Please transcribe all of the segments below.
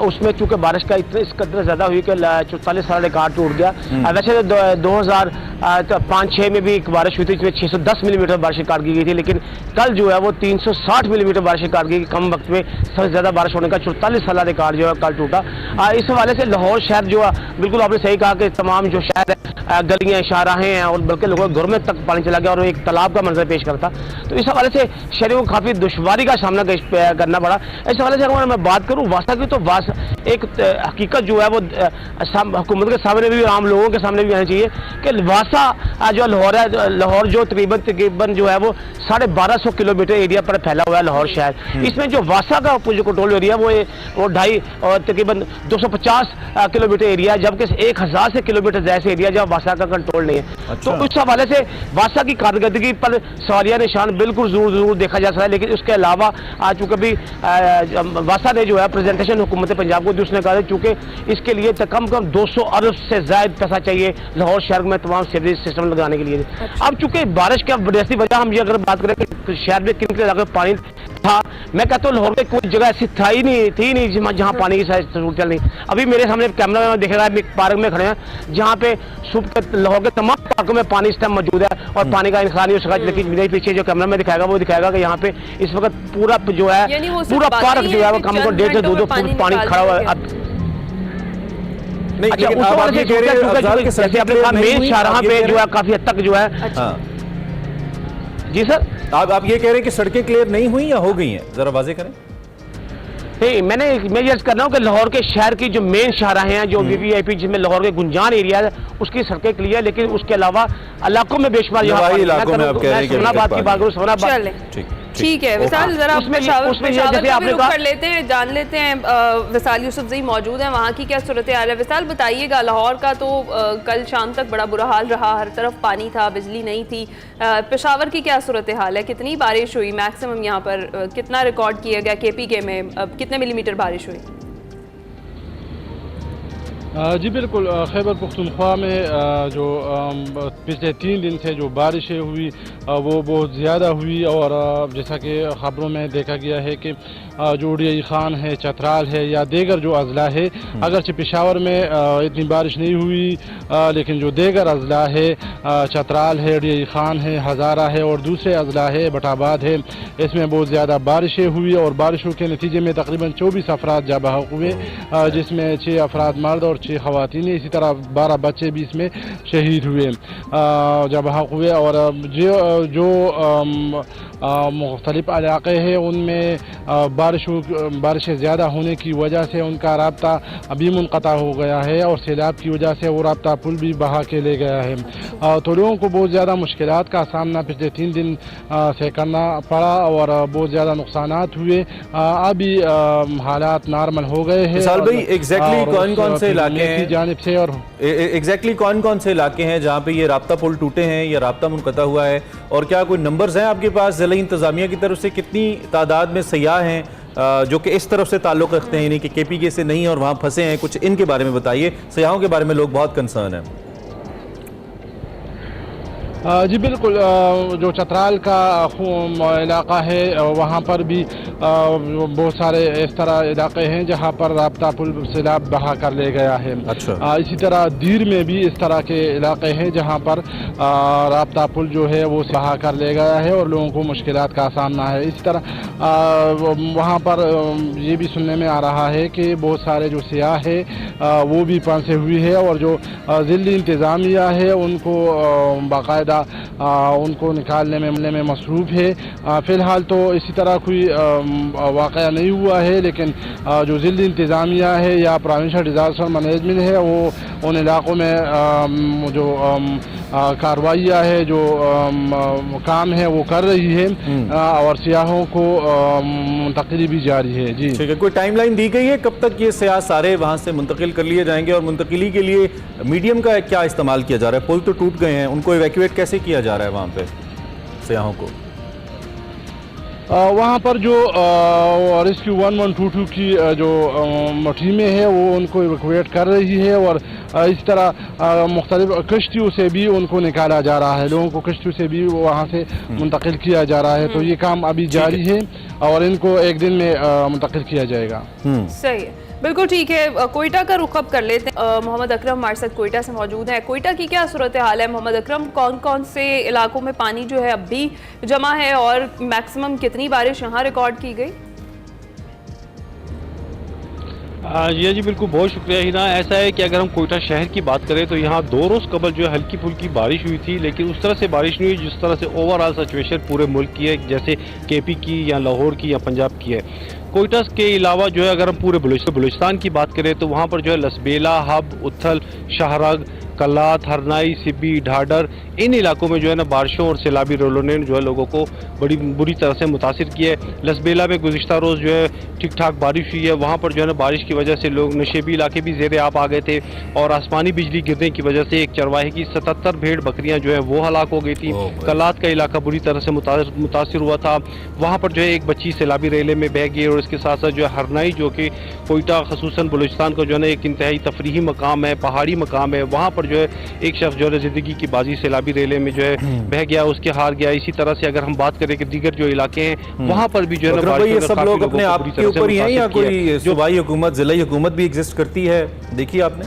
उसमें चूंकि बारिश का इस कदर ज़्यादा हुई कि 44 साल रिकॉर्ड टूट गया। वैसे तो 2005-6 में भी एक बारिश हुई थी जिसमें 610 मिलीमीटर बारिश रिकॉर्ड की गई थी, लेकिन कल जो है वो 360 मिलीमीटर बारिश रिकॉर्ड की गई। कम वक्त में सबसे ज़्यादा बारिश होने का 44 साल रिकॉर्ड जो है कल टूटा। इस हवाले से लाहौर शहर जो है, बिल्कुल आपने सही कहा कि तमाम जो शहर है, गलियाँ शाहराहें हैं और बल्कि लोगों के घर में तक पानी चला गया और एक तालाब का मंजर पेश करता। तो इस हवाले से शहरियों को काफ़ी दुश्वारी का सामना करना पड़ा। इस हवाले से अगर मैं बात करूँ वासा की, तो वासा एक हकीकत जो है वो हुकूमत के सामने भी, आम लोगों के सामने भी आनी चाहिए कि वासा जो लाहौर है, लाहौर जो तकरीबन जो है वो 1250 किलोमीटर एरिया पर फैला हुआ है लाहौर शहर। इसमें जो वासा का जो कंट्रोल एरिया वो 2.5 और तकरीबन 250 किलोमीटर एरिया है, जबकि 1000 से किलोमीटर जैसे एरिया जहाँ वासा का कंट्रोल नहीं है। अच्छा। तो उस हवाले से वासा की कारकर्दगी पर सवालिया निशान बिल्कुल जरूर देखा जा सकता है। लेकिन उसके अलावा आज चूंकि भी वासा ने जो है प्रेजेंटेशन हुकूमत पंजाब को दी, उसने कहा चूंकि इसके लिए कम से कम 200 अरब से ज्यादा पैसा चाहिए लाहौर शहर में तमाम सीवरेज सिस्टम लगाने के लिए। अच्छा। अब चूंकि बारिश का बढ़ती वजह हम ये अगर बात करें कि शहर में किन इलाके में पानी था, मैं कहता हूँ लाहौर में कोई जगह ऐसी थी नहीं जहाँ पानी की जरूरत चल नहीं। अभी मेरे सामने कैमरा में देखेगा, पार्क में खड़े हैं जहाँ पे लाहौर के तमाम पार्कों में पानी इस टाइम मौजूद है और पानी का इंसान नहीं हो सका। लेकिन मेरे पीछे जो कैमरा में दिखाएगा वो दिखाएगा कि यहाँ पे इस वक्त पूरा जो है पूरा पार्क जो है वो कम से कम 1.5 से 2 फुट पानी खड़ा हुआ है। अब नहीं, अच्छा, लेकिन उस आप हवाले ये से कह रहे हैं अफजाल के जैसे आपने कहा मेन शाहराह पे जो है काफी हद तक जो है। हाँ। जी सर, आप ये कह रहे हैं कि सड़कें क्लियर नहीं हुई या हो गई हैं, जरा वाजे करें। नहीं, मैं ये कर रहा हूँ कि लाहौर के शहर की जो मेन शाहराहें हैं, जो वीवीआईपी जिसमें लाहौर के गुंजान एरिया है, उसकी सड़कें क्लियर, लेकिन उसके अलावा इलाकों में बेशुमार इलाकों में आप कह रहे हैं सोनाबाद की बात करूँ, सोनाबाद ठीक है। विशाल जरा कर लेते हैं, जान लेते हैं विशाल यूसुफजई मौजूद हैं, वहाँ की क्या सूरत हाल है। विशाल बताइएगा, लाहौर का तो कल शाम तक बड़ा बुरा हाल रहा, हर तरफ पानी था, बिजली नहीं थी। पेशावर की क्या सूरत हाल है, कितनी बारिश हुई, मैक्सिमम यहाँ पर कितना रिकॉर्ड किया गया, KPK में कितने मिलीमीटर बारिश हुई? जी बिल्कुल, खैबर पख्तूनख्वा में जो पिछले 3 दिन से जो बारिशें हुई वो बहुत ज़्यादा हुई और जैसा कि ख़बरों में देखा गया है कि जो उड़िया खान है, चतराल है या दीगर जो अजला है, अगरचे पेशावर में इतनी बारिश नहीं हुई, लेकिन जो दीगर अजला है, चतराल है, उड़िया खान है, हज़ारा है और दूसरे अजला है, बटाबाद है, इसमें बहुत ज़्यादा बारिशें हुई और बारिशों के नतीजे में तकरीबन 24 अफराद जाँ बहक हुए, जिसमें 6 अफराद मर्द और 6 ख़वातीन, इसी तरह 12 बच्चे भी इसमें शहीद हुए, जाँ बहक हुए। और जो मुख्तलिफ इलाक़े हैं उनमें बारिशें ज़्यादा होने की वजह से उनका राब्ता अभी मुनक़ता हो गया है और सैलाब की वजह से वो राब्ता पुल भी बहा के ले गया है। तो लोगों को बहुत ज़्यादा मुश्किलात का सामना पिछले 3 दिन से करना पड़ा और बहुत ज़्यादा नुकसानात हुए। अभी हालात नॉर्मल हो गए हैं। एग्जैक्टली कौन-कौन से इलाके हैं जानिब से और एग्जैक्टली कौन-कौन से इलाके हैं जहाँ पे ये राब्ता पुल टूटे हैं या राब्ता मुनक़ता हुआ है, और क्या कोई नंबर्स हैं आपके पास ज़िला इंतज़ामिया की तरफ से, कितनी तादाद में सयाह हैं जो कि इस तरफ से ताल्लुक़ रखते हैं, यानी कि KPK से नहीं और वहाँ फंसे हैं, कुछ इनके बारे में बताइए। सयाहों के बारे में लोग बहुत कंसर्न हैं। जी बिल्कुल, जो चतराल का इलाका है वहाँ पर भी बहुत सारे इस तरह इलाके हैं जहाँ पर राब्ता पुल सैलाब बहा कर ले गया है। अच्छा। इसी तरह दीर में भी इस तरह के इलाके हैं जहाँ पर राब्ता पुल जो है वो बहा कर ले गया है और लोगों को मुश्किलात का सामना है। इसी तरह वहाँ पर ये भी सुनने में आ रहा है कि बहुत सारे जो सियाह है वो भी फंसे हुए हैं और जो ज़िली इंतज़ामिया है उनको बाकायदा उनको निकालने में मसरूफ़ है। फ़िलहाल तो इसी तरह कोई वाक़या नहीं हुआ है, लेकिन जो ज़िली इंतज़ामिया है या प्रोविंशियल डिज़ास्टर मैनेजमेंट है वो उन इलाक़ों में जो कार्रवाइयाँ है, जो काम है वो कर रही है और सियाहों को मुंतकिली भी जारी है। जी ठीक है, कोई टाइमलाइन दी गई है कब तक ये सियाह सारे वहाँ से मुंतकिल कर लिए जाएंगे, और मुंतकिली के लिए मीडियम का क्या इस्तेमाल किया जा रहा है? पुल तो टूट गए हैं, उनको इवैक्यूएट कैसे किया जा रहा है वहाँ पे सियाहों को? वहाँ पर जो रेस्क्यू 1122 की जो टीमें हैं वो उनको इवैक्यूएट कर रही है और इस तरह मुख्तलिफ कश्तियों से भी उनको निकाला जा रहा है, लोगों को कश्तियों से भी वहाँ से मुंतकिल किया जा रहा है। तो ये काम अभी जारी है और इनको एक दिन में मुंतकिल किया जाएगा। सही है, बिल्कुल ठीक है। कोयटा का रुख अब कर लेते हैं। मोहम्मद अकरम हमारे साथ कोयटा से मौजूद है। कोयटा की क्या सूरत हाल है मोहम्मद अकरम? कौन कौन से इलाकों में पानी जो है अब भी जमा है और मैक्सिमम कितनी बारिश यहाँ रिकॉर्ड की गई? जी बिल्कुल, बहुत शुक्रिया हिना। ऐसा है कि अगर हम कोयटा शहर की बात करें तो यहाँ 2 रोज़ कबल जो है हल्की फुल्की बारिश हुई थी, लेकिन उस तरह से बारिश नहीं हुई जिस तरह से ओवरऑल सिचुएशन पूरे मुल्क की है, जैसे केपी की या लाहौर की या पंजाब की है। कोयटा के अलावा जो है अगर हम पूरे बलूचिस्तान की बात करें तो वहाँ पर जो है लसबेला, हब, उथल, शाहरग, कल्लात, हरनाई, सिब्बी, ढाडर, इन इलाकों में जो है ना बारिशों और सैलाबी रोलों ने जो है लोगों को बड़ी बुरी तरह से मुतासिर किया है। लसबेला में गुज़िश्ता रोज़ जो है ठीक ठाक बारिश हुई है, वहाँ पर जो है ना बारिश की वजह से लोग नशेबी इलाके भी ज़ेरे आब आ गए थे और आसमानी बिजली गिरने की वजह से एक चरवाहे की 77 भेड़ बकरियाँ जो है वो हलाक हो गई थी। कल्लात का इलाका बुरी तरह से मुतासिर हुआ था, वहाँ पर जो है एक बच्ची सैलाबी रेले में बह गई और इसके साथ साथ जो है हरनाई, जो कि कोयटा खसूसन बलूचिस्तान का जो है ना एक इंतहाई तफरीही मकाम है, पहाड़ी मकाम है, वहाँ पर जो है एक शख्स जो है ज़िंदगी की बाजी सैलाबी रेले में जो है बह गया, उसके हार गया। इसी तरह से अगर हम बात करें कि दीगर जो इलाके हैं वहाँ पर भी जो है ना ये सब लोग अपने आप के ऊपर ही हैं या कोई सूबाई हुकूमत, जिला हुकूमत भी एग्जिस्ट करती है? देखिए आपने।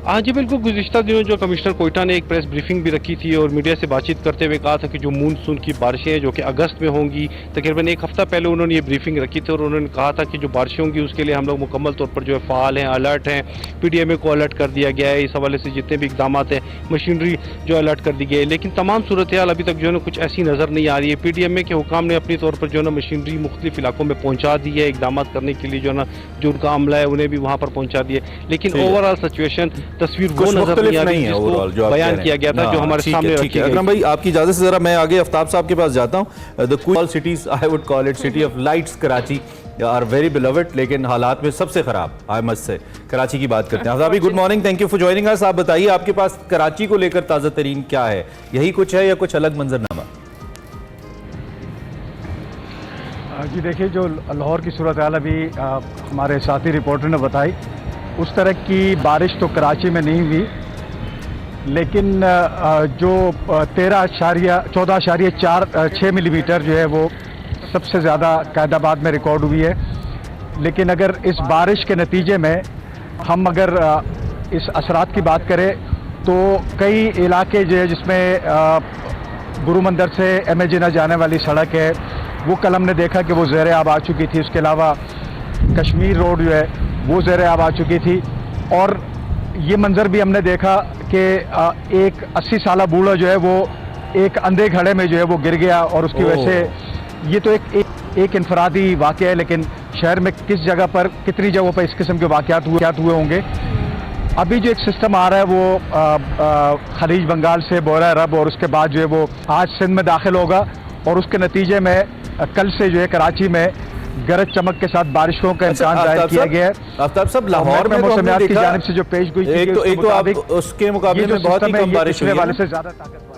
हाँ जी बिल्कुल, गुज़िश्ता दिनों जो कमिश्नर कोयटा ने एक प्रेस ब्रीफिंग भी रखी थी और मीडिया से बातचीत करते हुए कहा था कि जो मानसून की बारिशें हैं जो कि अगस्त में होंगी, तकरीबन एक हफ्ता पहले उन्होंने ये ब्रीफिंग रखी थी और उन्होंने कहा था कि जो बारिशें होंगी उसके लिए हम लोग मुकम्मल तौर पर जो है फ़ाल हैं, अलर्ट हैं। PDMA को अलर्ट कर दिया गया है, इस हवाले से जितने भी इकदाम हैं, मशीनरी जो अलर्ट कर दी गई है, लेकिन तमाम सूरत हाल अभी तक जो है ना कुछ ऐसी नज़र नहीं आ रही है। PDMA के हुकाम ने अपनी तौर पर जो है ना मशीनरी मुख्तलिफ इलाकों में पहुँचा दी है, इकदाम करने के लिए जो है ना जो उनका अमला है उन्हें भी वहाँ पर पहुँचा दिया, लेकिन ओवरऑल सिचुएशन तस्वीर वो नजर नहीं है ओवरऑल जो बयान किया गया था जो हमारे सामने रखी गई। अकरम भाई आपकी इजाजत से जरा मैं आगे आफ्ताब साहब के पास जाता हूं। The cool cities, I would call it city of lights, Karachi are very beloved, लेकिन हालात में सबसे खराब आई मस्ट से कराची की बात करते हैं। Aftab, good morning, thank you for joining us. आप बताइए आपके पास कराची को लेकर ताज़ा तरीन क्या है? यही कुछ है या कुछ अलग मंजरनामा? जी देखिए, जो लाहौर की सूरत हाल अभी हमारे साथी रिपोर्टर ने बताई, उस तरह की बारिश तो कराची में नहीं हुई, लेकिन जो 14.6 मिलीमीटर जो है वो सबसे ज़्यादा कैदाबाद में रिकॉर्ड हुई है। लेकिन अगर इस बारिश के नतीजे में हम अगर इस असरात की बात करें तो कई इलाके जो है जिसमें गुरु मंदिर से MA जिना जाने वाली सड़क है वो कल हमने देखा कि वो ज़ेरे आब आ चुकी थी। उसके अलावा कश्मीर रोड जो है वो ज़ेरे आब आ चुकी थी और ये मंजर भी हमने देखा कि एक 80 साल बूढ़ा जो है वो एक अंधे घड़े में जो है वो गिर गया और उसकी वजह से ये तो एक इनफरादी वाक़या है, लेकिन शहर में किस जगह पर, कितनी जगहों पर इस किस्म के वाक़यात हुए होंगे। अभी जो एक सिस्टम आ रहा है वो खलीज बंगाल से बोरा रब और उसके बाद जो है वो आज सिंध में दाखिल होगा और उसके नतीजे में कल से जो है कराची में गरज चमक के साथ बारिशों का इम्कान जाहिर किया गया है। आफ्ताब साहब, लाहौर में मौसमियात की जानिब से जो पेश गोई एक तो आप उसके मुकाबले में बहुत ही कम बारिश हुई है, से ज्यादा ताकतवर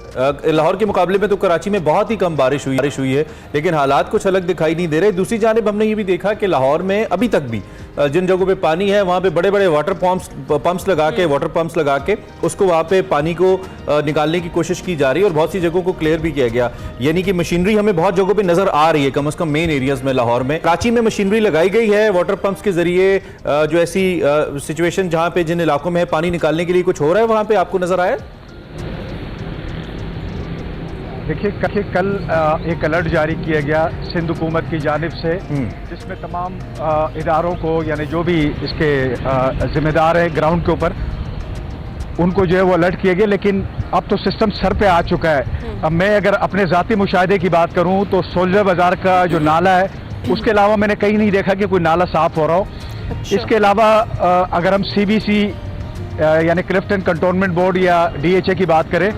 लाहौर के मुकाबले में तो कराची में बहुत ही कम बारिश हुई है, लेकिन हालात कुछ अलग दिखाई नहीं दे रहे। दूसरी जानिब हमने ये भी देखा कि लाहौर में अभी तक भी जिन जगहों पे पानी है वहाँ पे बड़े बड़े वाटर पंप्स लगा के उसको वहाँ पे पानी को निकालने की कोशिश की जा रही है और बहुत सी जगहों को क्लियर भी किया गया, यानी कि मशीनरी हमें बहुत जगहों पे नजर आ रही है, कम से कम मेन एरियाज में। लाहौर में, कराची में मशीनरी लगाई गई है वाटर पंप्स के जरिए, जो ऐसी सिचुएशन जहाँ पे जिन इलाकों में है पानी निकालने के लिए कुछ हो रहा है वहाँ पे आपको नजर आया? देखिए, कल एक अलर्ट जारी किया गया सिंध हुकूमत की जानिब से, जिसमें तमाम इदारों को, यानी जो भी इसके जिम्मेदार हैं ग्राउंड के ऊपर, उनको जो है वो अलर्ट किया गया। लेकिन अब तो सिस्टम सर पे आ चुका है। अब मैं अगर अपने ज़ाती मुशाहिदे की बात करूं तो सोल्जर बाज़ार का जो नाला है उसके अलावा मैंने कहीं नहीं देखा कि कोई नाला साफ़ हो रहा हो। इसके अलावा अगर हम CBC यानी क्लिफ्टन कंटोनमेंट बोर्ड या DHA की बात करें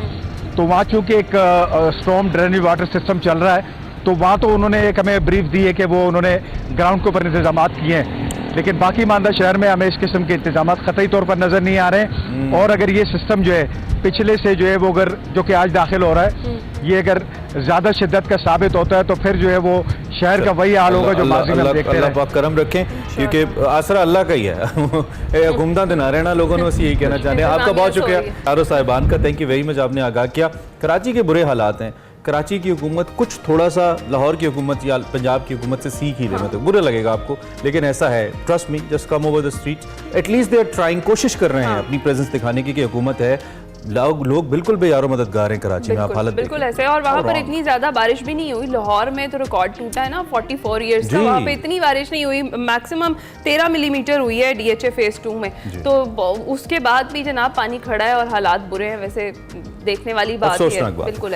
तो वहाँ चूँकि एक स्टॉर्म ड्रेनेज वाटर सिस्टम चल रहा है, तो वहाँ तो उन्होंने एक हमें ब्रीफ दी है कि वो उन्होंने ग्राउंड के ऊपर इंतजाम किए हैं, लेकिन बाकी मानदा शहर में हमें इस किस्म के इंतजाम ख़तई तौर पर नज़र नहीं आ रहे। और अगर ये सिस्टम जो है पिछले से जो है वो अगर जो कि आज दाखिल हो रहा है, ये अगर ज़्यादा शिद्दत का साबित होता है तो फिर जो है वो शहर का वही हाल होगा जो माजी में हम देखते अल्लाह रहे। पाक करम रखें, क्योंकि आसरा अल्लाह का ही है। हुकूमत दिन आ रहना लोगों ने बस यही कहना चाहते हैं। आपका बहुत शुक्रिया आरो साहिबान का, थैंक यू वेरी मच, आपने आगाह किया। कराची के बुरे हालात हैं, कराची की हुकूमत कुछ थोड़ा सा लाहौर की हुकूमत या पंजाब की हुकूमत से सीख ही ले, मतलब बुरा लगेगा आपको लेकिन ऐसा है, trust me, just come over the street, at least they are trying, कोशिश कर रहे हैं अपनी प्रेजेंस दिखाने की कि हुकूमत है। लोग बिल्कुल बेयारो मददगार हैं कराची में, आप हालत बिल्कुल ऐसे। और वहाँ पर इतनी ज्यादा बारिश भी नहीं हुई, लाहौर में तो रिकॉर्ड टूटा है ना 44 ईयर्स का, वहाँ पे इतनी बारिश नहीं हुई, मैक्सिमम 13 मिलीमीटर हुई है DHA फेज 2 में, तो उसके बाद भी जनाब पानी खड़ा है और हालात बुरे हैं। वैसे देखने वाली बात है, बिल्कुल।